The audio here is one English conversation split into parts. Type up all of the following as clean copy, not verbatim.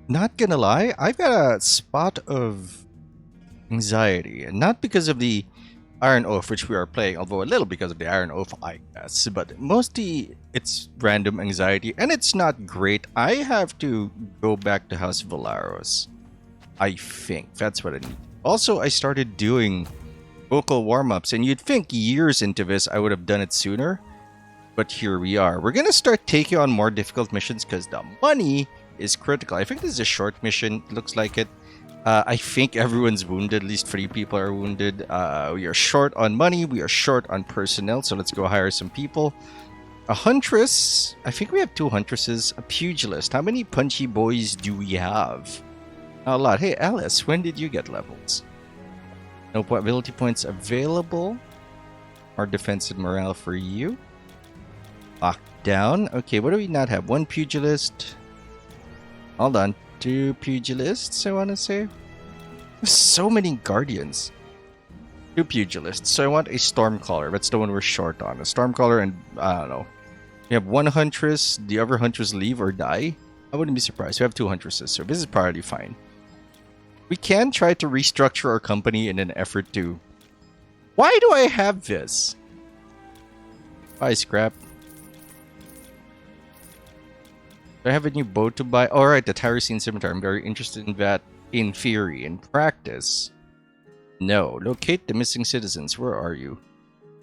Not gonna lie, I've got a spot of anxiety, and not because of the Iron Oath, which we are playing, although a little because of the Iron Oath, I guess, but mostly it's random anxiety, and it's not great. I have to go back to House Valaros. I think that's what I need. Also, I started doing vocal warm ups, and you'd think years into this I would have done it sooner, but here we are. We're gonna start taking on more difficult missions because the money is critical. I think this is a short mission, looks like it. I think everyone's wounded. At least 3 people are wounded. We are short on money. We are short on personnel. So let's go hire some people. A huntress. I think we have 2 huntresses. A pugilist. How many punchy boys do we have? Not a lot. Hey, Alice, when did you get levels? No ability points available. More defense and morale for you. Lockdown. Okay, what do we not have? 1 pugilist. Hold on. 2 pugilists, I want to say. There's so many guardians. 2 pugilists. So I want a stormcaller. That's the one we're short on. A stormcaller and, I don't know. We have 1 huntress. The other huntress leave or die. I wouldn't be surprised. We have 2 huntresses, so this is probably fine. We can try to restructure our company in an effort to... Why do I have this? Buy scrap. Do I have a new bow to buy? Alright, the Tyrosine Scimitar. I'm very interested in that in theory. In practice, no. Locate the missing citizens. Where are you?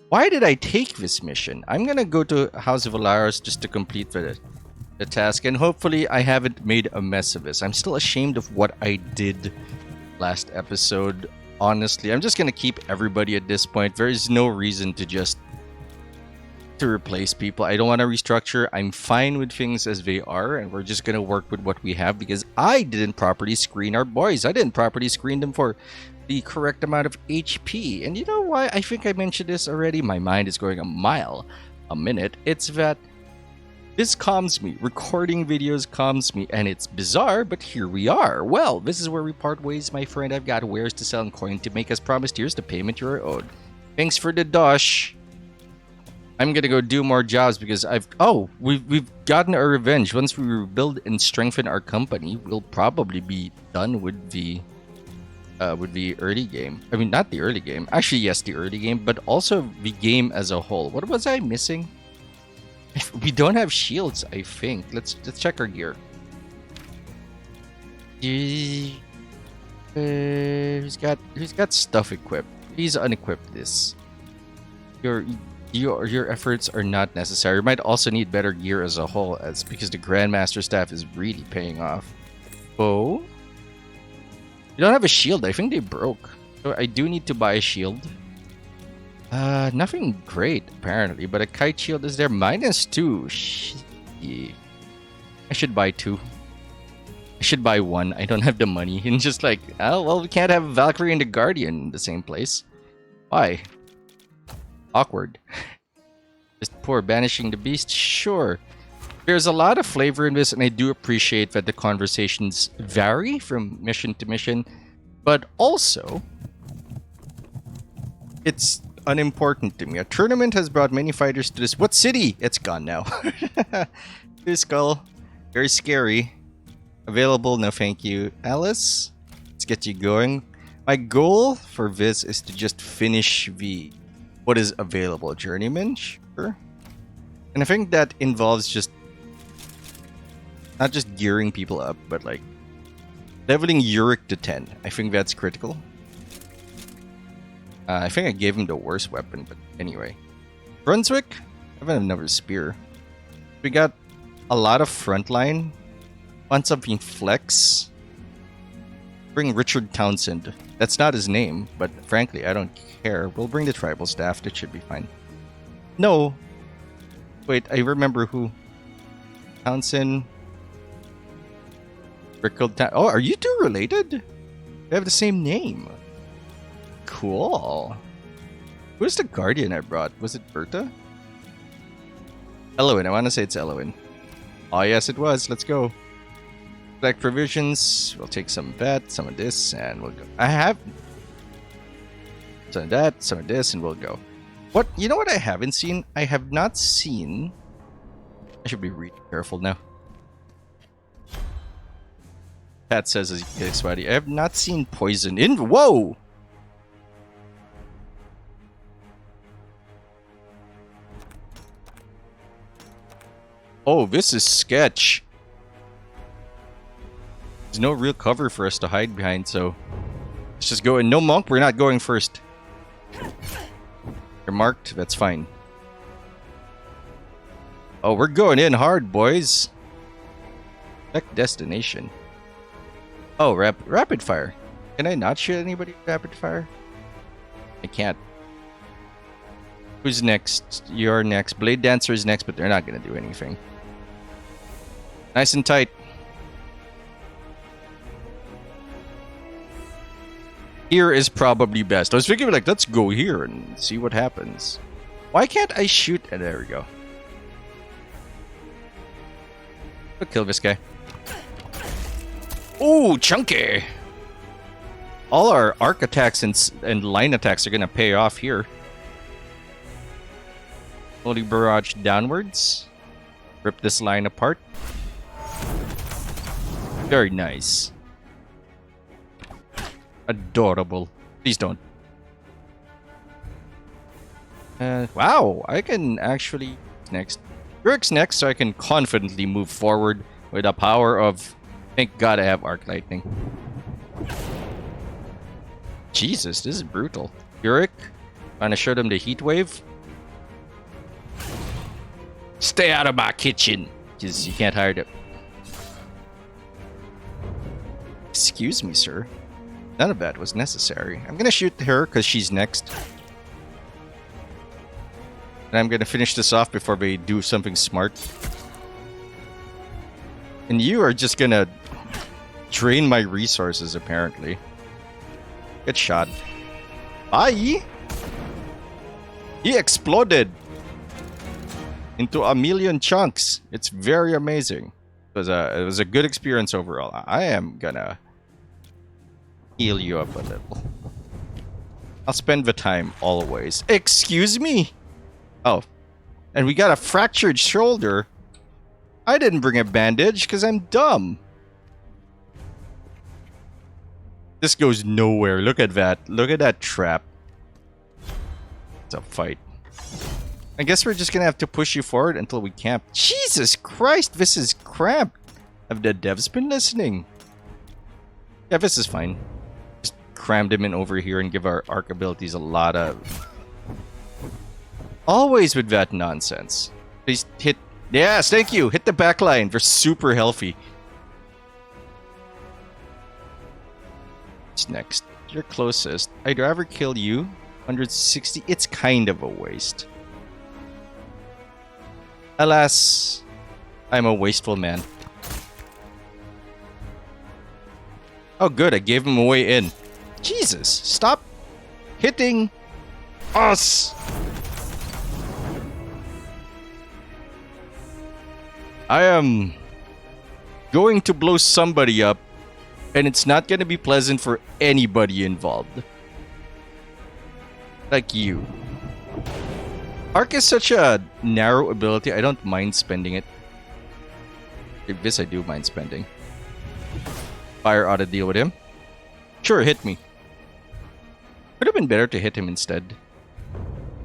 Why did I take this mission? I'm gonna go to House of Valaros just to complete the task, and hopefully I haven't made a mess of this. I'm still ashamed of what I did last episode. Honestly, I'm just gonna keep everybody at this point. There is no reason to just replace people. I don't want to restructure. I'm fine with things as they are, and we're just gonna work with what we have because I didn't properly screen our boys. I didn't properly screen them for the correct amount of HP. And you know why? I think I mentioned this already. My mind is going a mile a minute. It's that this calms me. Recording videos calms me, and it's bizarre, but here we are. Well, this is where we part ways, my friend. I've got wares to sell and coin to make as promised. Here's the payment you are owed. Thanks for the dosh. I'm gonna go do more jobs because we've gotten our revenge. Once we rebuild and strengthen our company, we'll probably be done with the early game. I mean, not the early game. Actually, yes, the early game, but also the game as a whole. What was I missing? We don't have shields, I think. Let's check our gear. Who's got stuff equipped? Please unequip this. Your efforts are not necessary. You might also need better gear as a whole, as because the Grandmaster staff is really paying off. Oh, you don't have a shield. I think they broke, so I do need to buy a shield. Nothing great apparently, but a kite shield is there. -2. I should buy 2. I should buy 1. I don't have the money. And just like, oh well, we can't have Valkyrie and the Guardian in the same place. Why? Awkward. Just poor banishing the beast. Sure. There's a lot of flavor in this, and I do appreciate that the conversations vary from mission to mission, but also it's unimportant to me. A tournament has brought many fighters to this. What city? It's gone now. This skull. Very scary. Available. No thank you. Alice, let's get you going. My goal for this is to just finish what is available. Journeyman, sure. And I think that involves just not just gearing people up, but like leveling Uric to 10. I think that's critical. I think I gave him the worst weapon, but anyway. Brunswick? I have another spear. We got a lot of frontline. Want something flex? Bring Richard Townsend. That's not his name, but frankly, I don't care. We'll bring the tribal staff. That should be fine. No. Wait, I remember who. Townsend. Oh, are you two related? They have the same name. Cool. Who's the guardian I brought? Was it Berta? Elowen. I want to say it's Elowen. Oh, yes, it was. Let's go. Select provisions. We'll take some of that, some of this, and we'll go. I have some of that, some of this, and we'll go. What? You know what I haven't seen? I have not seen... I should be really careful now. Pat says as he kicks Buddy. I have not seen poison in. Whoa! Oh, this is sketch. There's no real cover for us to hide behind, so let's just go in. No monk, we're not going first. You're marked, that's fine. Oh, we're going in hard, boys. Select destination. Oh, rapid fire. Can I not shoot anybody with rapid fire? I can't. Who's next? You're next. Blade Dancer is next, but they're not going to do anything. Nice and tight. Here is probably best. I was thinking like, let's go here and see what happens. Why can't I shoot? There we go. We'll kill this guy. Ooh, chunky! All our arc attacks and line attacks are gonna pay off here. Holy barrage downwards. Rip this line apart. Very nice. Adorable. Please don't. Wow, I can actually next. Rick's next, so I can confidently move forward with the power of. Thank God I have arc lightning. Jesus, this is brutal. Yurik, trying to show them the heat wave. Stay out of my kitchen, because you can't hide it. Excuse me, sir. None of that was necessary. I'm gonna shoot her because she's next. And I'm gonna finish this off before they do something smart. And you are just gonna drain my resources, apparently. Get shot. Bye! He exploded into a million chunks. It's very amazing. It was a good experience overall. I am gonna heal you up a little. I'll spend the time always. Excuse me? Oh. And we got a fractured shoulder. I didn't bring a bandage because I'm dumb. This goes nowhere. Look at that. Look at that trap. It's a fight. I guess we're just gonna have to push you forward until we camp. Jesus Christ, this is cramped. Have the devs been listening? Yeah, this is fine. Just cram them in over here and give our arc abilities a lot of... Always with that nonsense. Please hit... Yes, thank you! Hit the back line. They're super healthy. What's next? You're closest. I'd rather kill you. 160. It's kind of a waste. Alas, I'm a wasteful man. Oh good, I gave him a way in. Jesus, stop hitting us! I am going to blow somebody up, and it's not going to be pleasant for anybody involved. Like you. Arc is such a narrow ability, I don't mind spending it. This I do mind spending. Fire ought to deal with him. Sure, hit me. Would have been better to hit him instead.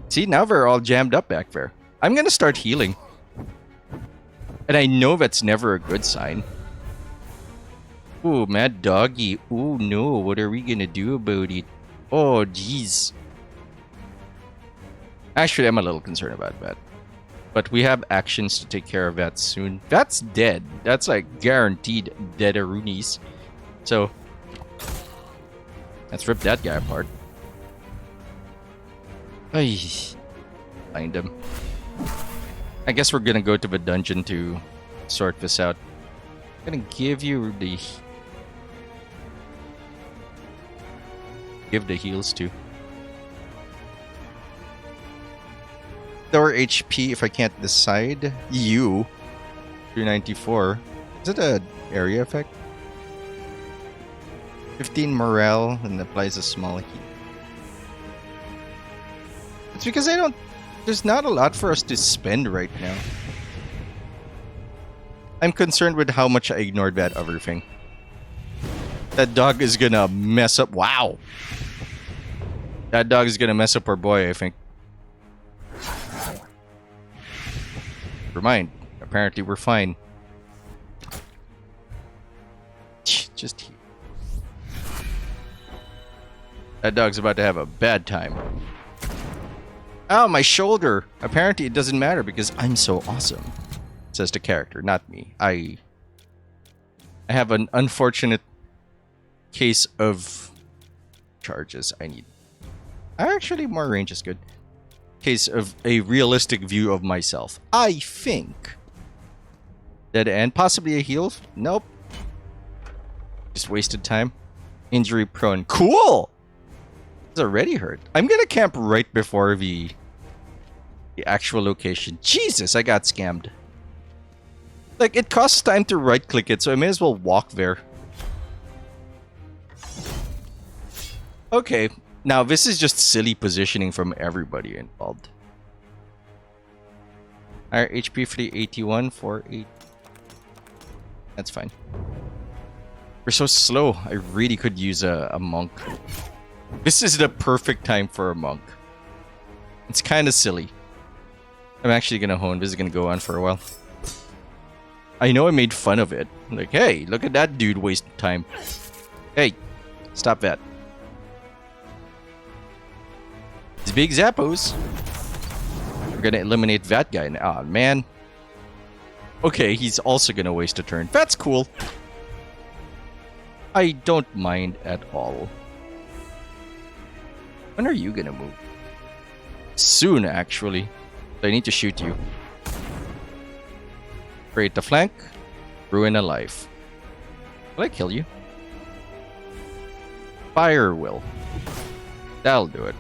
See, now we're all jammed up back there. I'm gonna start healing. And I know that's never a good sign. Ooh, mad doggy. Ooh, no, what are we gonna do about it? Oh, jeez. Actually, I'm a little concerned about that. But we have actions to take care of that soon. That's dead. That's like guaranteed dead-a-roonies. So, let's rip that guy apart. Ay, find him. I guess we're gonna go to the dungeon to sort this out. I'm gonna give you the... Give the heals to. Lower HP if I can't decide. You. 394. Is it an area effect? 15 morale and applies a small heat. It's because I don't... There's not a lot for us to spend right now. I'm concerned with how much I ignored that other thing. That dog is gonna mess up. Wow. That dog is gonna mess up our boy, I think. Never mind. Apparently we're fine. Just here. That dog's about to have a bad time. Oh, my shoulder! Apparently it doesn't matter because I'm so awesome. Says the character, not me. I have an unfortunate case of charges I need. Actually, more range is good. Case of a realistic view of myself. I think. Dead end. Possibly a heal? Nope. Just wasted time. Injury prone. Cool! It's already hurt. I'm gonna camp right before the actual location. Jesus, I got scammed. Like, it costs time to right click it, so I may as well walk there. Okay, now this is just silly positioning from everybody involved. Our HP for the 81, 48. That's fine. We're so slow. I really could use a monk. This is the perfect time for a monk. It's kind of silly. I'm actually gonna hone. This is gonna go on for a while. I know I made fun of it. Like, hey, look at that dude wasting time. Hey, stop that. These big Zappos. We're gonna eliminate that guy now. Aw, man. Okay, he's also gonna waste a turn. That's cool. I don't mind at all. When are you gonna move? Soon, actually. I need to shoot you. Create the flank. Ruin a life. Will I kill you? Fire will. That'll do it.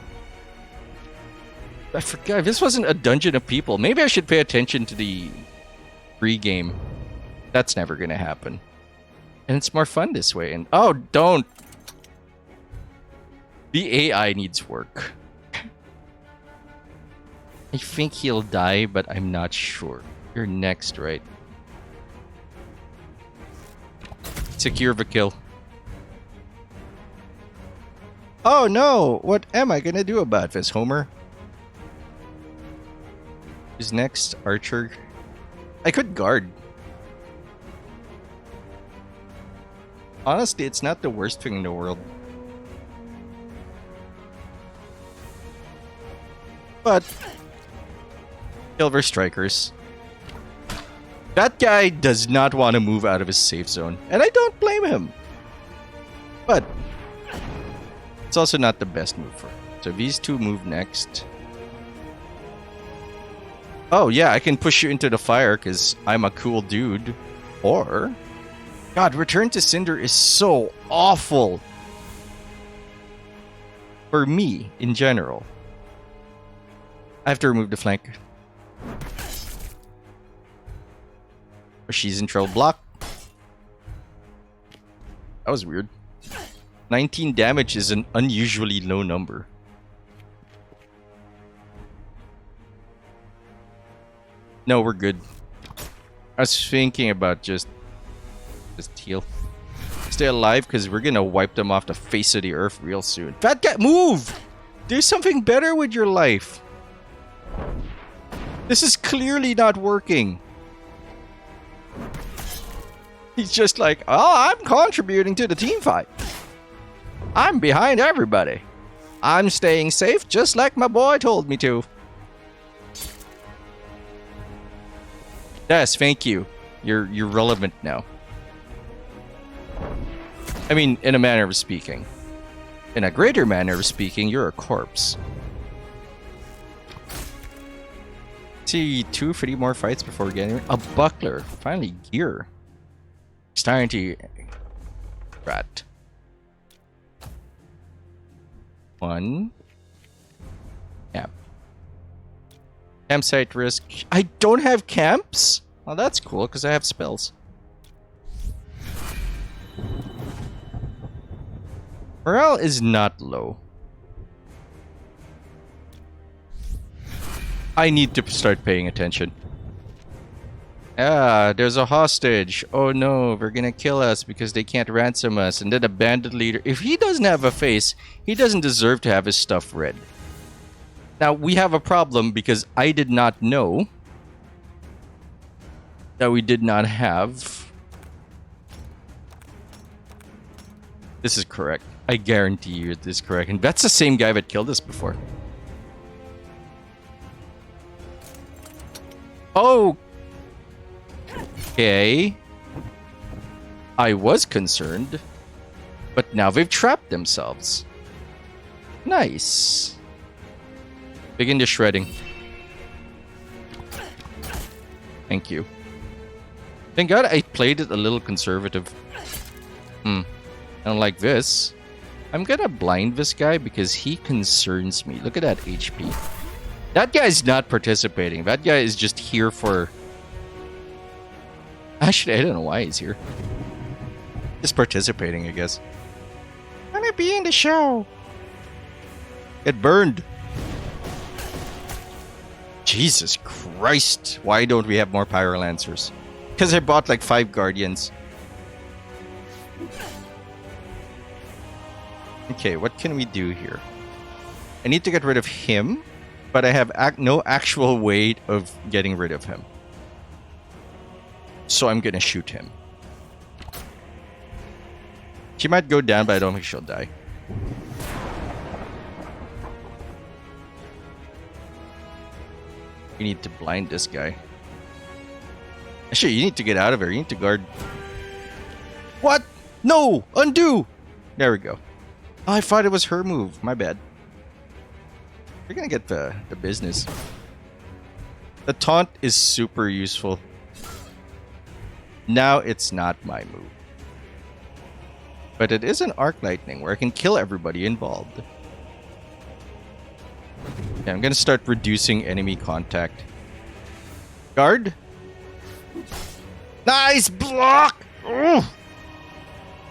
I forgot. This wasn't a dungeon of people. Maybe I should pay attention to the pre-game. That's never gonna happen. And it's more fun this way. And oh, don't! The AI needs work. I think he'll die, but I'm not sure. You're next, right? Secure the kill. Oh no! What am I gonna do about this, Homer? Who's next? Archer? I could guard. Honestly, it's not the worst thing in the world. But Silver Strikers. That guy does not want to move out of his safe zone, and I don't blame him. But it's also not the best move for him. So these two move next. Oh yeah, I can push you into the fire because I'm a cool dude. Or God, Return to Cinder is so awful for me in general. I have to remove the flank. Or she's in trouble. Block. That was weird. 19 damage is an unusually low number. No, we're good. I was thinking about just heal. Stay alive because we're gonna wipe them off the face of the earth real soon. Fat guy, move! Do something better with your life. This is clearly not working. He's just like, oh, I'm contributing to the team fight. I'm behind everybody. I'm staying safe just like my boy told me to. Yes, thank you. You're relevant now. I mean, in a manner of speaking. In a greater manner of speaking, you're a corpse. See 3 more fights before getting a buckler. Finally, gear. Starting to rat. 1. Camp. Campsite risk. I don't have camps? Well, that's cool because I have spells. Morale is not low. I need to start paying attention. Ah, there's a hostage. Oh no, they're gonna kill us because they can't ransom us. And then the bandit leader, if he doesn't have a face, he doesn't deserve to have his stuff read. Now, we have a problem because I did not know that we did not have... This is correct. I guarantee you this is correct. And that's the same guy that killed us before. Oh! Okay. I was concerned. But now they've trapped themselves. Nice. Begin the shredding. Thank you. Thank God I played it a little conservative. I don't like this. I'm gonna blind this guy because he concerns me. Look at that HP. That guy's not participating. That guy is just here for... Actually, I don't know why he's here. Just participating, I guess. I'm gonna be in the show. Get burned. Jesus Christ. Why don't we have more Pyrolancers? Because I bought like 5 Guardians. Okay, what can we do here? I need to get rid of him, but I have no actual way of getting rid of him. So I'm gonna shoot him. She might go down, but I don't think she'll die. We need to blind this guy. Actually, you need to get out of here. You need to guard. What? No! Undo! There we go. Oh, I thought it was her move. My bad. You're gonna get the business. The taunt is super useful. Now it's not my move. But it is an arc lightning where I can kill everybody involved. Okay, I'm gonna start reducing enemy contact. Guard? Nice block! Ooh. You're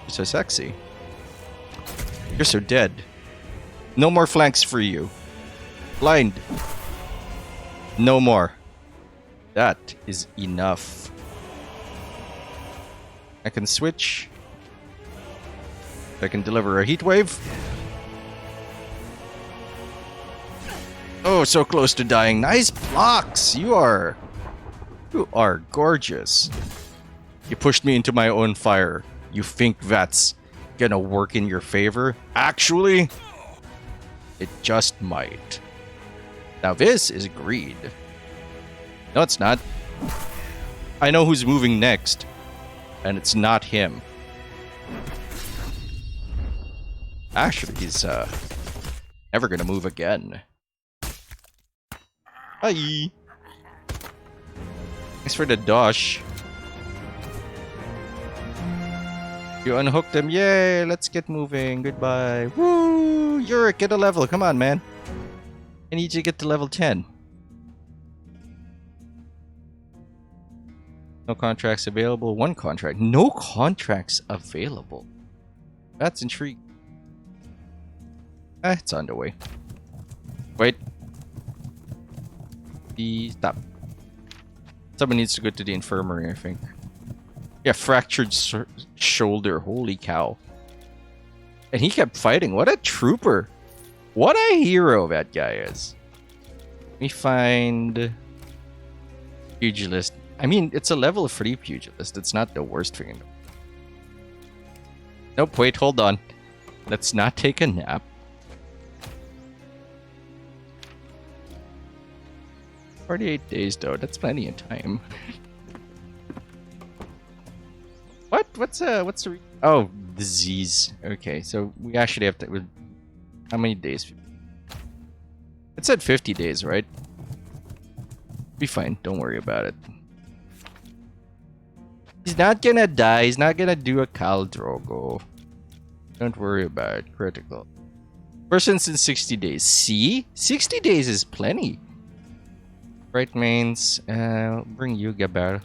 so sexy. You're so dead. No more flanks for you. Blind. No more. That is enough. I can switch. I can deliver a heat wave. Oh, so close to dying. Nice blocks. You are gorgeous. You pushed me into my own fire. You think that's gonna work in your favor? Actually, it just might. Now this is greed. No, it's not. I know who's moving next, and it's not him. Actually, he's never gonna move again. Bye. Thanks for the dosh. You unhooked them. Yay, let's get moving. Goodbye. Woo! Yurik, get a level. Come on, man. I need you to get to level 10. No contracts available. 1 contract. No contracts available. That's intriguing. It's on the way. Wait. Stop. Someone needs to go to the infirmary, I think. Yeah, fractured shoulder. Holy cow. And he kept fighting. What a trooper. What a hero that guy is. Let me find... Pugilist. I mean, it's a level 3 Pugilist. It's not the worst thing. Nope, wait, hold on. Let's not take a nap. 48 days, though. That's plenty of time. What? What's the... Oh, disease. Okay, so we actually have to... How many days? It said 50 days, right? Be fine. Don't worry about it. He's not gonna die. He's not gonna do a Khal Drogo. Don't worry about it. Critical. Persons in 60 days. See? 60 days is plenty. Right mains. Bring you, Gabar.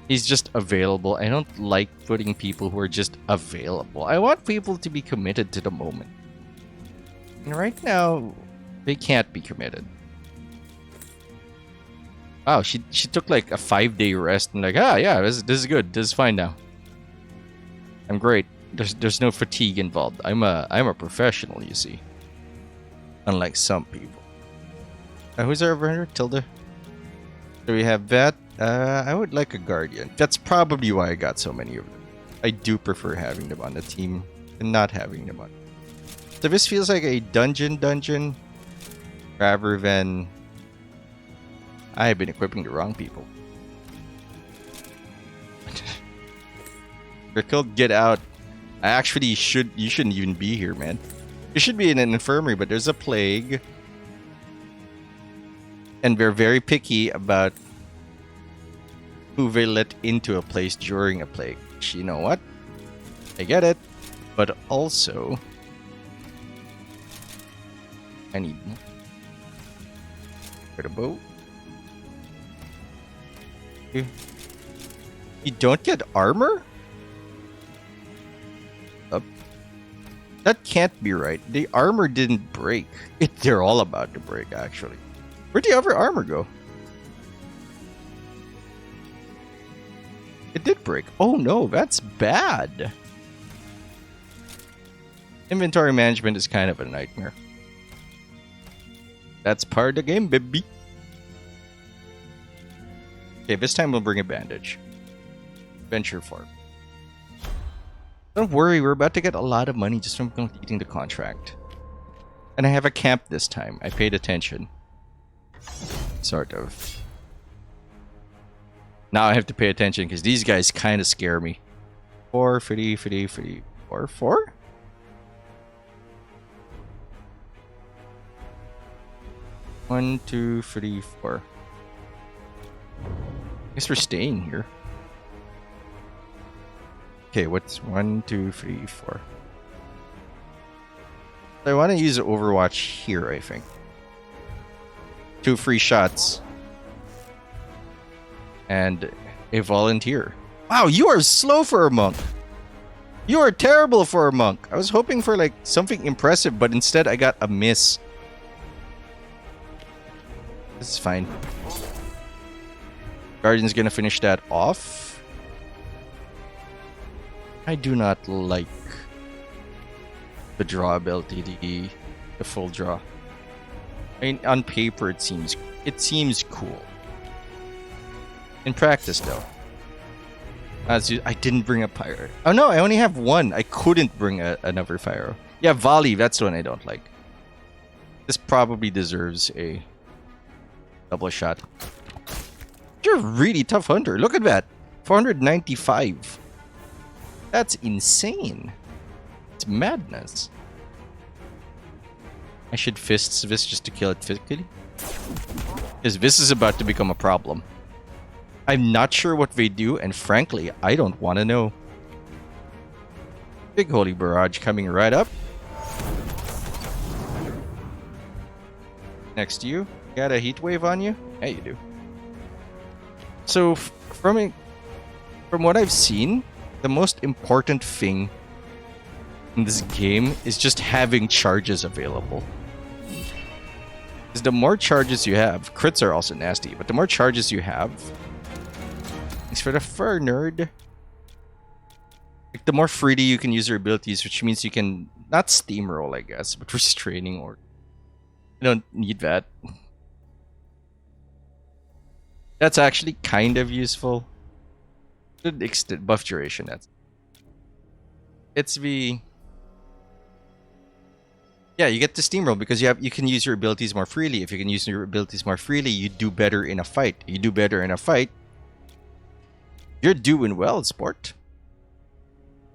He's just available. I don't like putting people who are just available. I want people to be committed to the moment. And right now, they can't be committed. Wow, she took like a 5-day rest and like, ah, yeah, this is good. This is fine now. I'm great. There's no fatigue involved. I'm a professional, you see. Unlike some people. Who's our runner? Tilda. So we have that. I would like a guardian. That's probably why I got so many of them. I do prefer having them on the team and not having them on. So this feels like a dungeon rather than I have been equipping the wrong people. Rickle, get out. You shouldn't even be here, man. You should be in an infirmary, but there's a plague. And they're very picky about who they let into a place during a plague. You know what? I get it. But also, I need more. Get a bow. You don't get armor? That can't be right. The armor didn't break. They're all about to break, actually. Where'd the other armor go? It did break. Oh no, that's bad. Inventory management is kind of a nightmare. That's part of the game, baby. Okay, this time we'll bring a bandage. Venture farm. Don't worry, we're about to get a lot of money just from completing the contract. And I have a camp this time. I paid attention. Sort of. Now I have to pay attention because these guys kind of scare me. 4, 3, 3, 3, 4, 4? One, 2, 3, 4. I guess we're staying here. Okay, what's 1, 2, 3, 4? I want to use Overwatch here, I think. 2 free shots. And a volunteer. Wow, you are slow for a monk. You are terrible for a monk. I was hoping for like something impressive, but instead I got a miss. This is fine. Guardian's gonna finish that off. I do not like the draw ability, the full draw. I mean, on paper it seems cool. In practice, though, I didn't bring a pyro. Oh no, I only have one. I couldn't bring another pyro. Yeah, volley. That's the one I don't like. This probably deserves a double shot. You're a really tough hunter. Look at that, 495. That's insane. It's madness. I should fists this just to kill it physically. Because this is about to become a problem. I'm not sure what they do, and frankly, I don't want to know. Big Holy Barrage coming right up. Next to you. Got a heat wave on you? Yeah, you do. So, from what I've seen, the most important thing in this game is just having charges available. Because the more charges you have, crits are also nasty, but the more charges you have, thanks for the fur, nerd. Like, the more freely you can use your abilities, which means you can not steamroll, I guess, but restraining or you don't need that. That's actually kind of useful. Good extend buff duration. It's the you get to steamroll because you can use your abilities more freely. If you can use your abilities more freely, you do better in a fight. You do better in a fight. You're doing well, sport.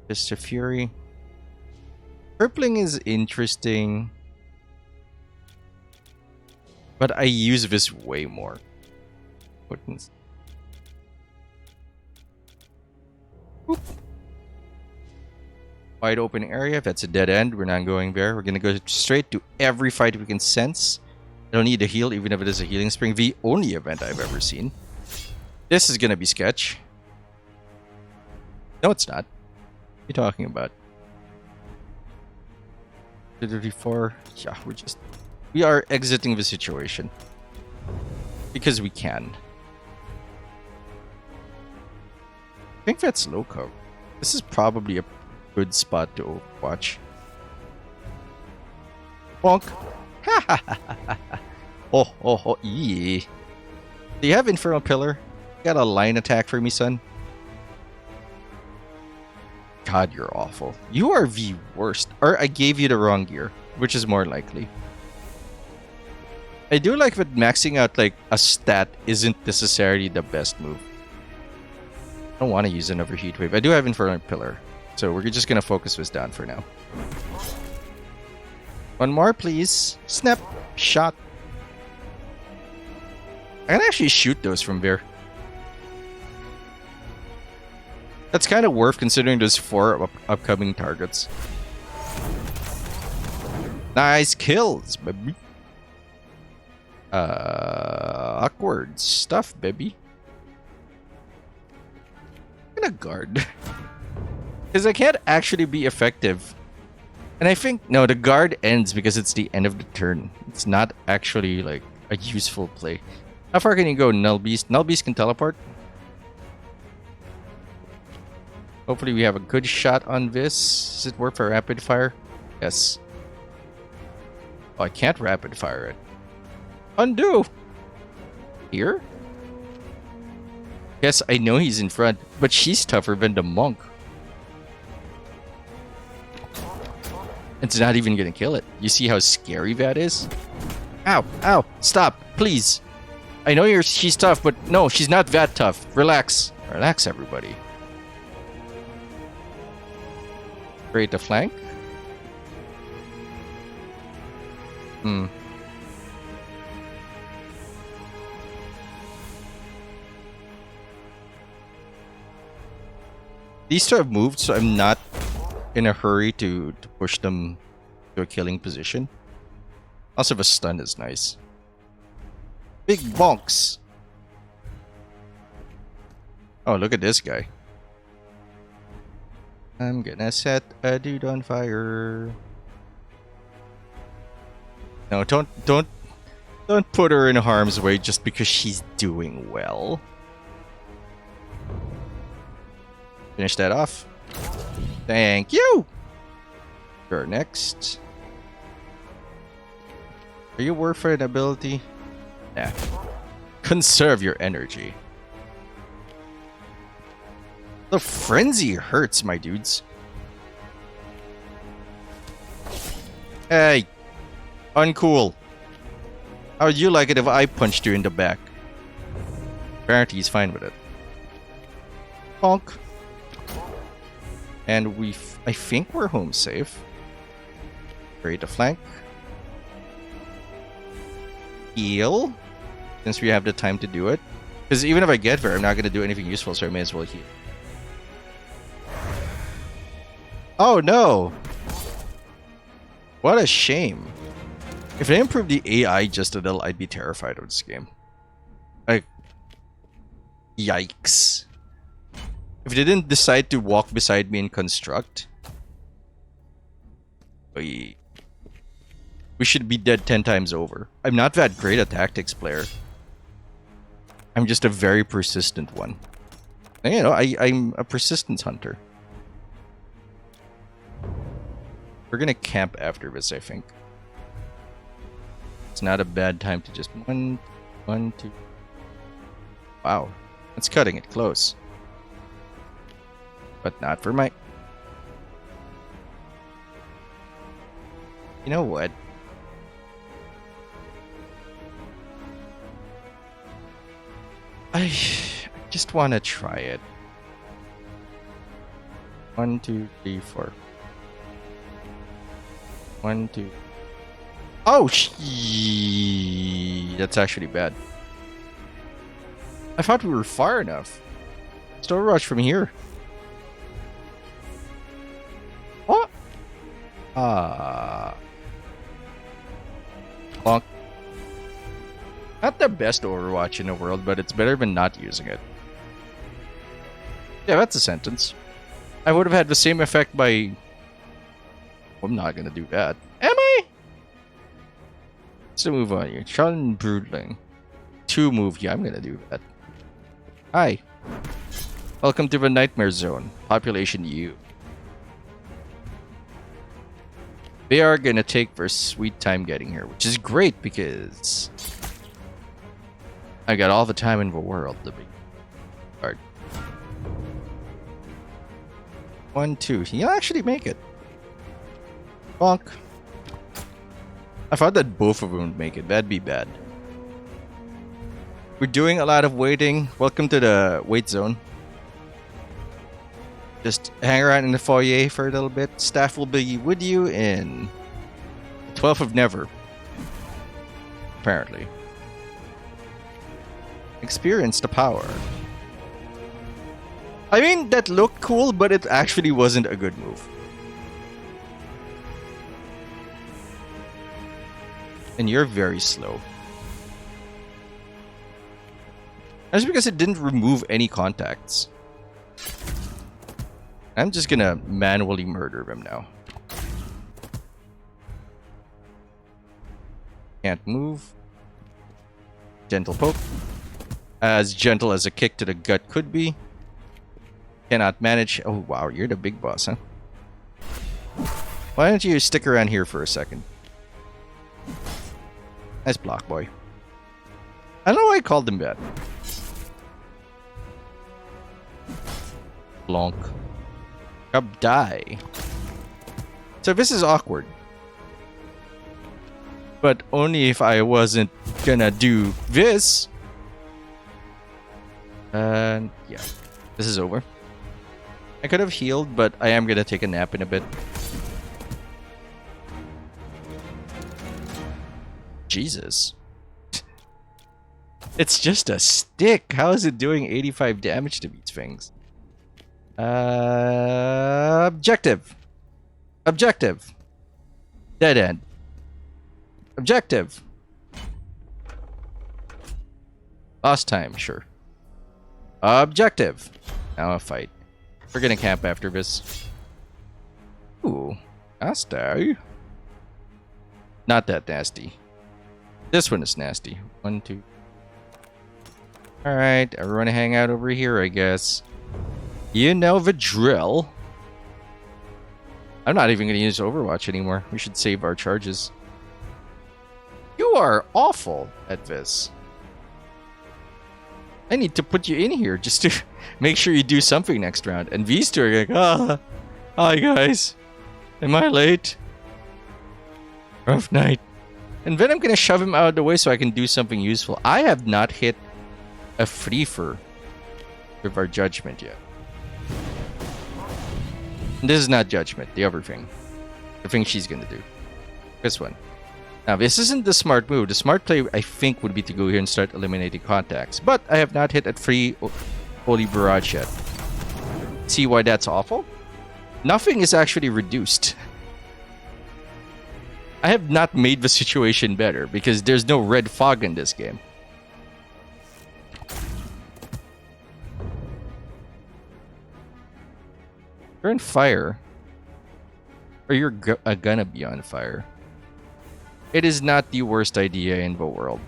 Mr. Fury. Purpling is interesting. But I use this way more. Potency. Oop. Wide open area. If that's a dead end, we're not going there. We're going to go straight to every fight we can sense. I don't need a heal, even if it is a healing spring. The only event I've ever seen. This is going to be sketch. No, it's not. What are you talking about? 34. Yeah, we are exiting the situation. Because we can. think that's low cover. This is probably a good spot to watch. Bonk. Oh, yeah. Do you have Infernal Pillar? Got a line attack for me, son? God, you're awful. You are the worst. Or I gave you the wrong gear, which is more likely. I do like that maxing out like a stat isn't necessarily the best move. I don't want to use another Heat Wave. I do have Infernal Pillar, so we're just going to focus this down for now. One more, please. Snap. Shot. I can actually shoot those from there. That's kind of worth considering there's 4 upcoming targets. Nice kills, baby. Awkward stuff, baby. I'm gonna guard. Because I can't actually be effective. And I think, no, the guard ends because it's the end of the turn. It's not actually like a useful play. How far can you go, Null Beast? Null Beast can teleport. Hopefully we have a good shot on this. Does it work for rapid fire? Yes. Oh, I can't rapid fire it. Undo! Here? Yes, I know he's in front, but she's tougher than the monk. It's not even gonna kill it. You see how scary that is? Ow! Ow! Stop! Please! I know she's tough, but no, she's not that tough. Relax. Relax, everybody. Create a flank. These two have moved, so I'm not in a hurry to push them to a killing position. Also, the stun is nice. Big bonks. Oh, look at this guy. I'm gonna set a dude on fire. No, don't put her in harm's way just because she's doing well. Finish that off. Thank you. Sure, next. Are you worth for an ability? Yeah. Conserve your energy. The frenzy hurts, my dudes. Hey. Uncool. How would you like it if I punched you in the back? Apparently he's fine with it. Bonk. And I think we're home safe. Create a flank. Heal. Since we have the time to do it. Because even if I get there, I'm not going to do anything useful, so I may as well heal. Oh no! What a shame. If they improved the AI just a little, I'd be terrified of this game. Like, yikes. If they didn't decide to walk beside me and construct, we should be dead 10 times over. I'm not that great a tactics player. I'm just a very persistent one. And, you know, I'm a persistence hunter. We're gonna camp after this, I think. It's not a bad time to just one, two. Wow, that's cutting it close. But not for my... You know what? I just want to try it. 1, 2, 3, 4. 1, 2. Oh, that's actually bad. I thought we were far enough. Still rush from here. What? Bonk. Not the best Overwatch in the world, but it's better than not using it. Yeah, that's a sentence. I would have had the same effect by... I'm not gonna do that. Am I? Let's move on here. Chun Broodling. 2 move. Yeah, I'm gonna do that. Hi. Welcome to the Nightmare Zone. Population U. They are gonna take their sweet time getting here, which is great because I got all the time in the world to be hard. 1, 2. He'll actually make it. Bonk. I thought that both of them would make it. That'd be bad. We're doing a lot of waiting. Welcome to the wait zone. Just hang around in the foyer for a little bit. Staff will be with you in 12th of Never. Apparently. Experience the power. I mean, that looked cool, but it actually wasn't a good move. And you're very slow. That's because it didn't remove any contacts. I'm just gonna manually murder them now. Can't move. Gentle poke. As gentle as a kick to the gut could be. Cannot manage. Oh wow, you're the big boss, huh? Why don't you stick around here for a second? Nice block, boy. I don't know why I called him that. Blonk. Cub die. So this is awkward. But only if I wasn't gonna do this. And yeah. This is over. I could have healed, but I am gonna take a nap in a bit. Jesus. It's just a stick. How is it doing 85 damage to these things? Objective. Objective. Dead end. Objective. Lost time, sure. Objective. Now a fight. We're gonna camp after this. Ooh. Nasty. Not that nasty. This one is nasty. 1, 2. Alright, everyone hang out over here, I guess. You know the drill. I'm not even going to use Overwatch anymore. We should save our charges. You are awful at this. I need to put you in here just to make sure you do something next round. And these two are like, hi guys. Am I late? Rough night. And then I'm going to shove him out of the way so I can do something useful. I have not hit a Freefer with our judgment yet. And this is not judgment, the other thing. The thing she's going to do. This one. Now, this isn't the smart move. The smart play, I think, would be to go here and start eliminating contacts. But I have not hit a free Holy Barrage yet. See why that's awful? Nothing is actually reduced. I have not made the situation better because there's no red fog in this game. You're on fire. Or you're gonna be on fire. It is not the worst idea in the world.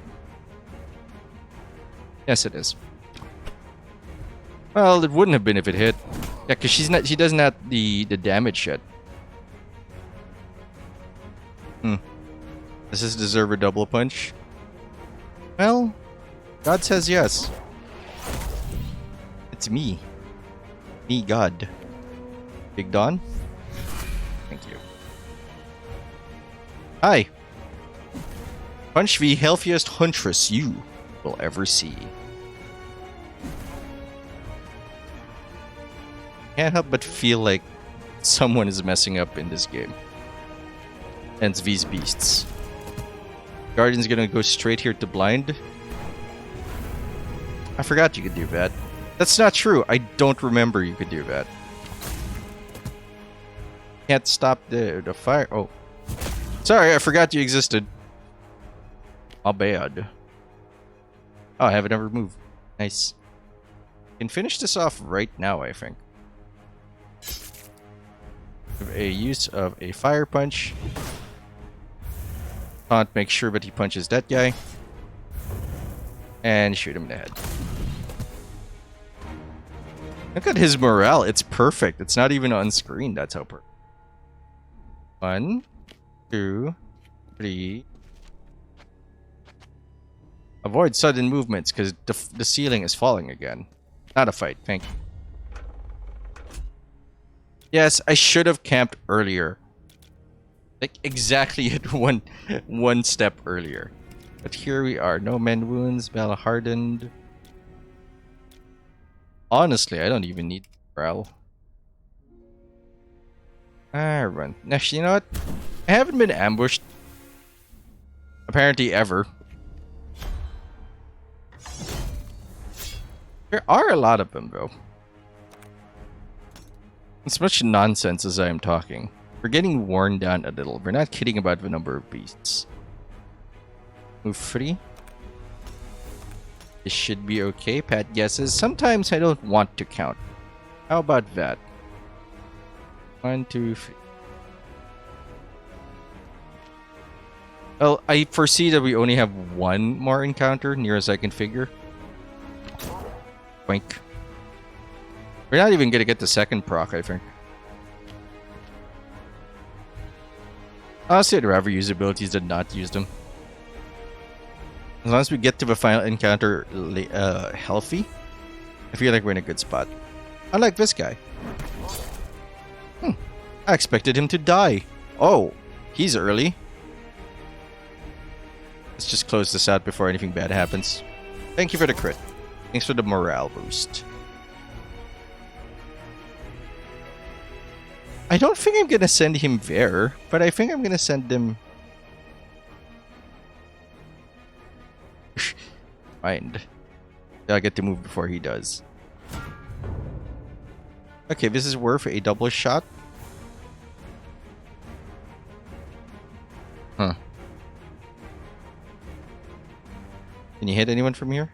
Yes, it is. Well, it wouldn't have been if it hit. Yeah, because she doesn't have the damage yet. Does this deserve a double punch? Well, God says yes. It's me. Me, God. Big Don? Thank you. Hi. Punch the healthiest huntress you will ever see. Can't help but feel like someone is messing up in this game. Hence these beasts. Guardian's gonna go straight here to blind. I forgot you could do that. That's not true. I don't remember you could do that. Can't stop the fire. Oh. Sorry, I forgot you existed. My bad. Oh, I have another move. Nice. Can finish this off right now, I think. With a use of a fire punch. Can't make sure that he punches that guy. And shoot him in the head. Look at his morale. It's perfect. It's not even on screen. That's how perfect. 1, 2, 3. Avoid sudden movements because the ceiling is falling again. Not a fight. Thank you. Yes, I should have camped earlier. Like exactly at one step earlier. But here we are. No men wounds. Bella hardened. Honestly, I don't even need morale. Run. Actually, you know what? I haven't been ambushed. Apparently ever. There are a lot of them, though. As much nonsense as I am talking. We're getting worn down a little. We're not kidding about the number of beasts. Move free. This should be okay. Pat guesses. Sometimes I don't want to count. How about that? 1, 2, 3. Well, I foresee that we only have one more encounter, near as I can figure. Boink. We're not even gonna get the second proc, I think. Honestly, I'd rather use abilities than not use them. As long as we get to the final encounter healthy, I feel like we're in a good spot. Unlike this guy. I expected him to die. Oh, he's early. Let's just close this out before anything bad happens. Thank you for the crit. Thanks for the morale boost. I don't think I'm gonna send him there, but I think I'm gonna send him... Mind. I get to move before he does. Okay, this is worth a double shot. Huh. Can you hit anyone from here?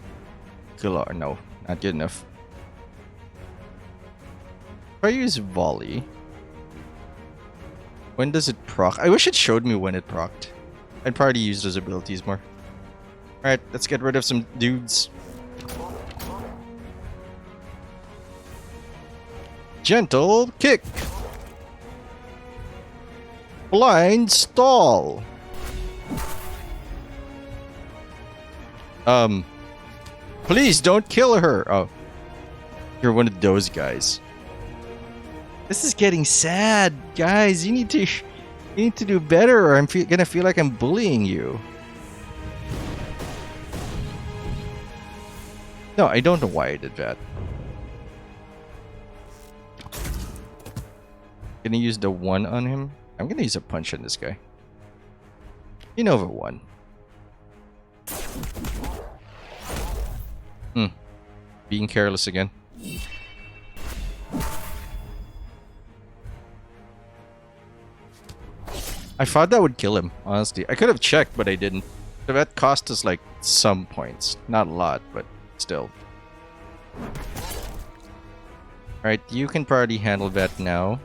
No, not good enough. If I use volley... When does it proc? I wish it showed me when it procced. I'd probably use those abilities more. Alright, let's get rid of some dudes. Gentle kick. Blind stall. Please don't kill her. Oh. You're one of those guys. This is getting sad, guys. You need to do better, or I'm gonna feel like I'm bullying you. No, I don't know why I did that. Gonna use the 1 on him. I'm gonna use a punch on this guy. You know the 1. Being careless again. I thought that would kill him, honestly. I could have checked, but I didn't. So that cost us like some points. Not a lot, but still. Alright, you can probably handle that now.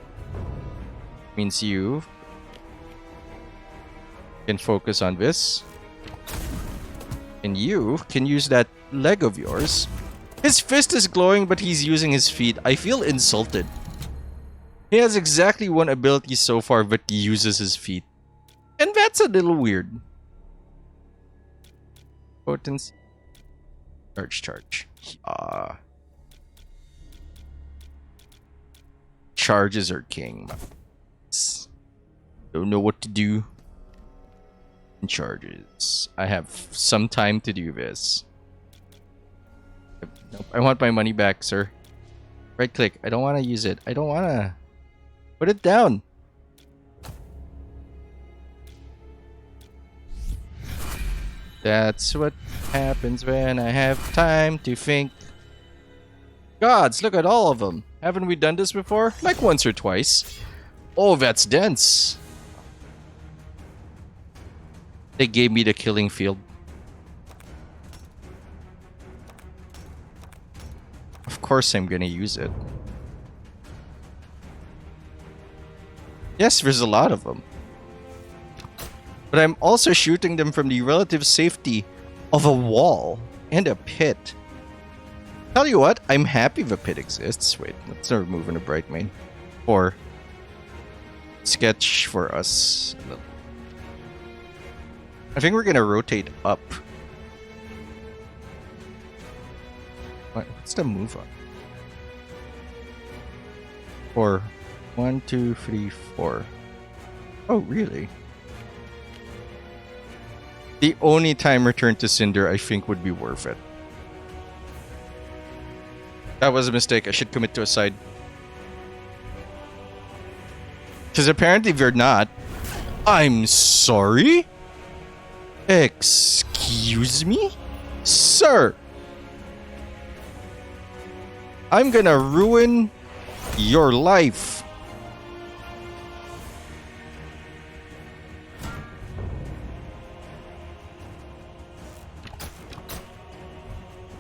Means you can focus on this. And you can use that leg of yours. His fist is glowing, but he's using his feet. I feel insulted. He has exactly one ability so far, but he uses his feet. And that's a little weird. Potency. Charge. Charges are king. Don't know what to do. Charges. I have some time to do this. Nope. I want my money back, sir. Right click. I don't want to use it. I don't want to. Put it down. That's what happens when I have time to think. Gods, look at all of them. Haven't we done this before? Like once or twice. Oh, that's dense. They gave me the killing field. Of course I'm gonna use it. Yes, there's a lot of them. But I'm also shooting them from the relative safety of a wall and a pit. Tell you what, I'm happy the pit exists. Wait, let's not remove a bright main. Or sketch for us. I think we're gonna rotate up. What's the move on? 4. 1, 2, 3, 4. Oh, really? The only time return to Cinder I think would be worth it. That was a mistake. I should commit to a side. Because apparently they're not. I'm sorry? Excuse me? Sir! I'm gonna ruin your life.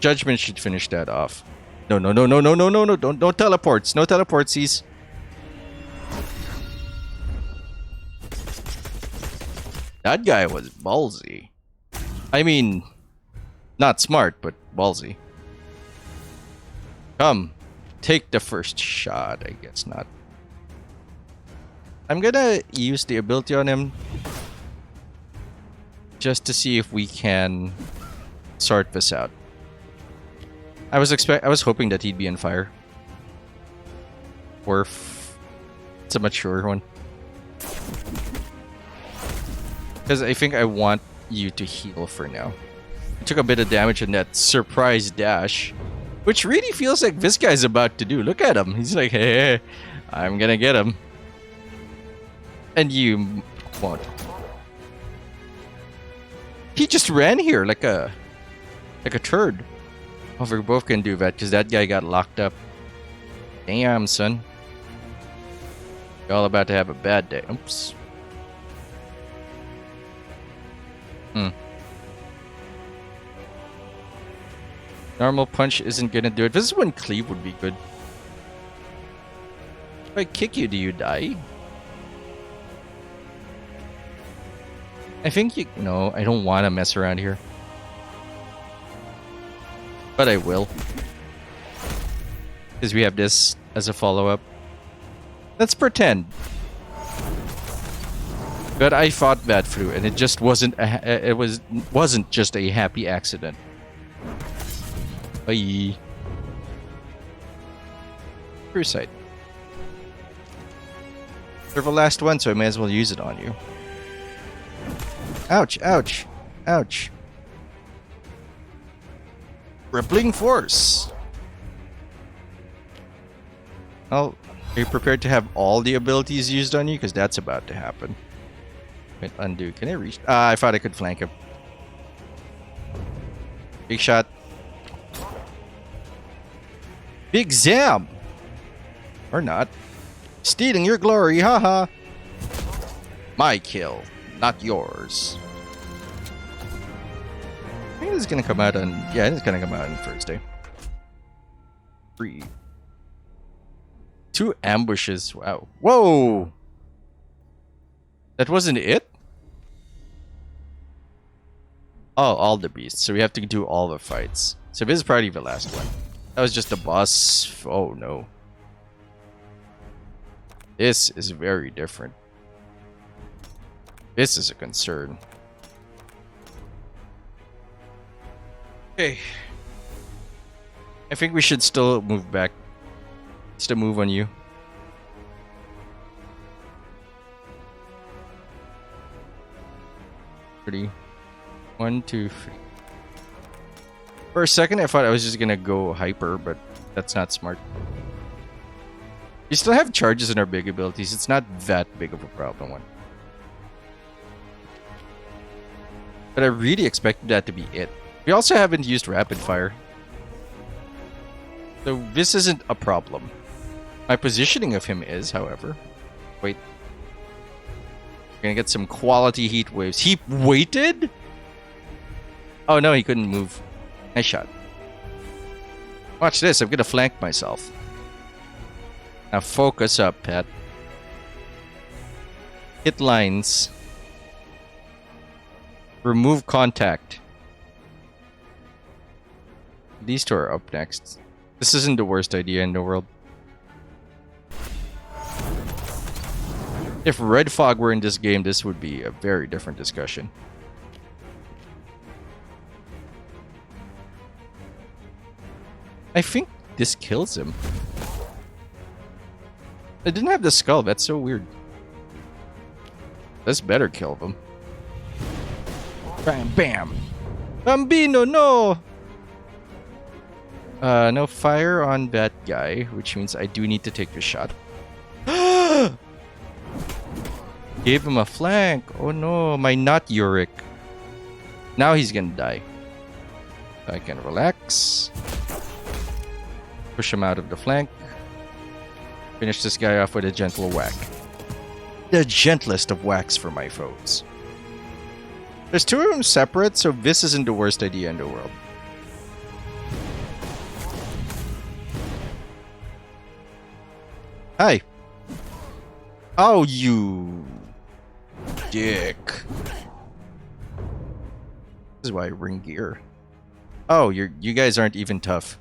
Judgment should finish that off. No, no, no, no, no, no, no, no. Don't teleports. No teleportsies. That guy was ballsy. I mean, not smart, but ballsy. Come, take the first shot. I guess not. I'm gonna use the ability on him just to see if we can sort this out. I was hoping that he'd be on fire. Or it's a mature one. Because I think I want you to heal for now. I took a bit of damage in that surprise dash, which really feels like this guy's about to do. Look at him. He's like, hey, I'm gonna get him. And you won't. He just ran here like a turd. Oh, we both can do that because that guy got locked up. Damn, son. You're all about to have a bad day. Oops. Normal punch isn't gonna do it. This is when cleave would be good. If I kick you, do you die? I think you... No, I don't want to mess around here. But I will. Because we have this as a follow-up. Let's pretend that I fought that through and it just wasn't wasn't just a happy accident. Bye. True sight. You're the last one, so I may as well use it on you. Ouch, ouch, ouch. Rippling force. Oh, are you prepared to have all the abilities used on you? Because that's about to happen. Wait, undo. Can I reach? I thought I could flank him. Big shot. Big Zam! Or not. Stealing your glory, haha! My kill, not yours. I think this is gonna come out on... Yeah, it's gonna come out on Thursday. 3. 2 ambushes, wow. Whoa! That wasn't it? Oh, all the beasts. So we have to do all the fights. So this is probably the last one. That was just a boss. Oh no. This is very different. This is a concern. Okay. I think we should still move back. Still move on you. Pretty. 1, 2, 3. For a second, I thought I was just gonna go hyper, but that's not smart. We still have charges in our big abilities. It's not that big of a problem one. But I really expected that to be it. We also haven't used rapid fire. So this isn't a problem. My positioning of him is, however. Wait. We're gonna get some quality heat waves. He waited? Oh no, he couldn't move. Nice shot. Watch this, I'm gonna flank myself. Now focus up, Pat. Hit lines. Remove contact. these two are up next. This isn't the worst idea in the world. If Red Fog were in this game, this would be a very different discussion. I think this kills him. I didn't have the skull. That's so weird. This better kill him. Bam, bam. Bambino, no! No fire on that guy, which means I do need to take the shot. Gave him a flank. Oh no, my not Uric. Now he's gonna die. I can relax. Push him out of the flank. Finish this guy off with a gentle whack. The gentlest of whacks for my foes. There's two of them separate, so this isn't the worst idea in the world. Hi. Oh, you dick. This is why I bring gear. Oh, you guys aren't even tough.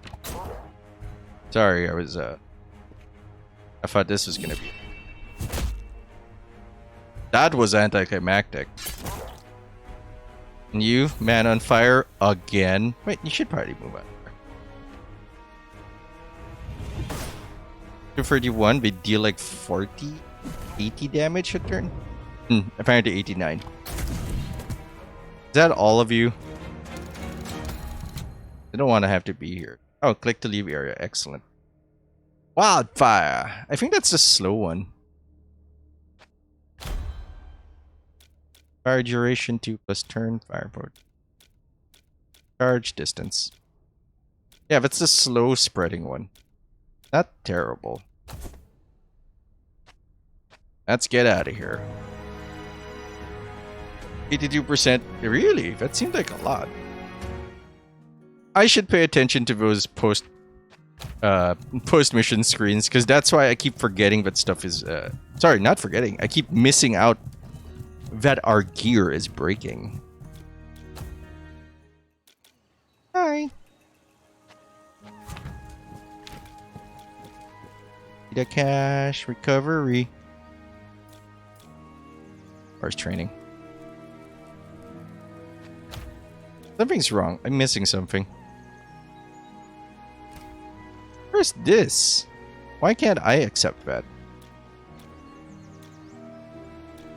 Sorry, I thought this was gonna be. That was anticlimactic. And you, man on fire again. Wait, you should probably move on. 231, they deal like 40, 80 damage a turn? Apparently 89. Is that all of you? I don't want to have to be here. Oh, click to leave area. Excellent. Wildfire! I think that's the slow one. Fire duration 2 plus turn. Fire mode. Charge distance. Yeah, that's the slow spreading one. Not terrible. Let's get out of here. 82%. Really? That seemed like a lot. I should pay attention to those post-mission screens, because that's why I keep forgetting that stuff is... sorry, not forgetting. I keep missing out that our gear is breaking. Hi. The cash recovery. Where's training? Something's wrong. I'm missing something. Where's this? Why can't I accept that?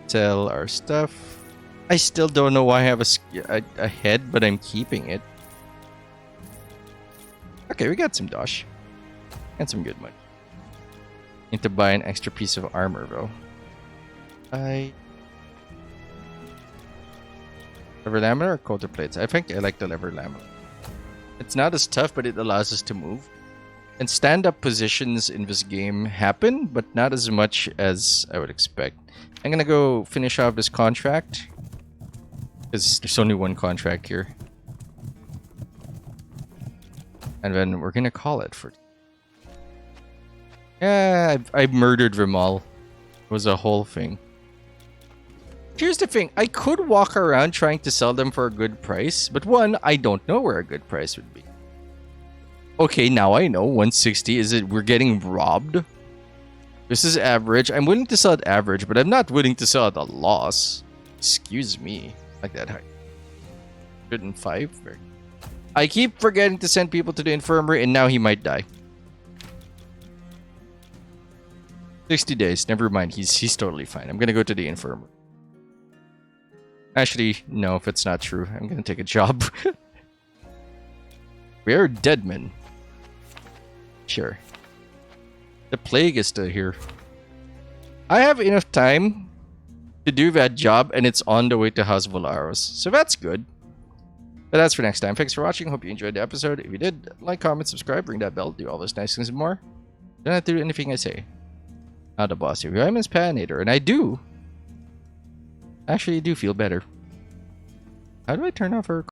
Sell our stuff. I still don't know why I have a head, but I'm keeping it. Okay, we got some dosh. And some good money. Need to buy an extra piece of armor, though. Lever lamina or coulter plates? I think I like the lever lamina. It's not as tough, but it allows us to move. And stand-up positions in this game happen, but not as much as I would expect. I'm gonna go finish off this contract. Because there's only one contract here. And then we're gonna call it for... Yeah, I murdered them all. It was a whole thing. Here's the thing. I could walk around trying to sell them for a good price. But one, I don't know where a good price would be. Okay, now I know. 160. Is it we're getting robbed? This is average. I'm willing to sell at average, but I'm not willing to sell at a loss. Excuse me. Like that high. 105. I keep forgetting to send people to the infirmary, and now he might die. 60 days. Never mind. He's totally fine. I'm gonna go to the infirmary. Actually, no, if it's not true, I'm gonna take a job. We're dead men. Sure. The plague is still here. I have enough time to do that job, and it's on the way to House Volaros. So that's good. But that's for next time. Thanks for watching. Hope you enjoyed the episode. If you did, like, comment, subscribe, ring that bell, do all those nice things and more. Don't have to do anything I say. Not the boss here. I'm his Patinator, and I do. Actually, I do feel better. How do I turn off her?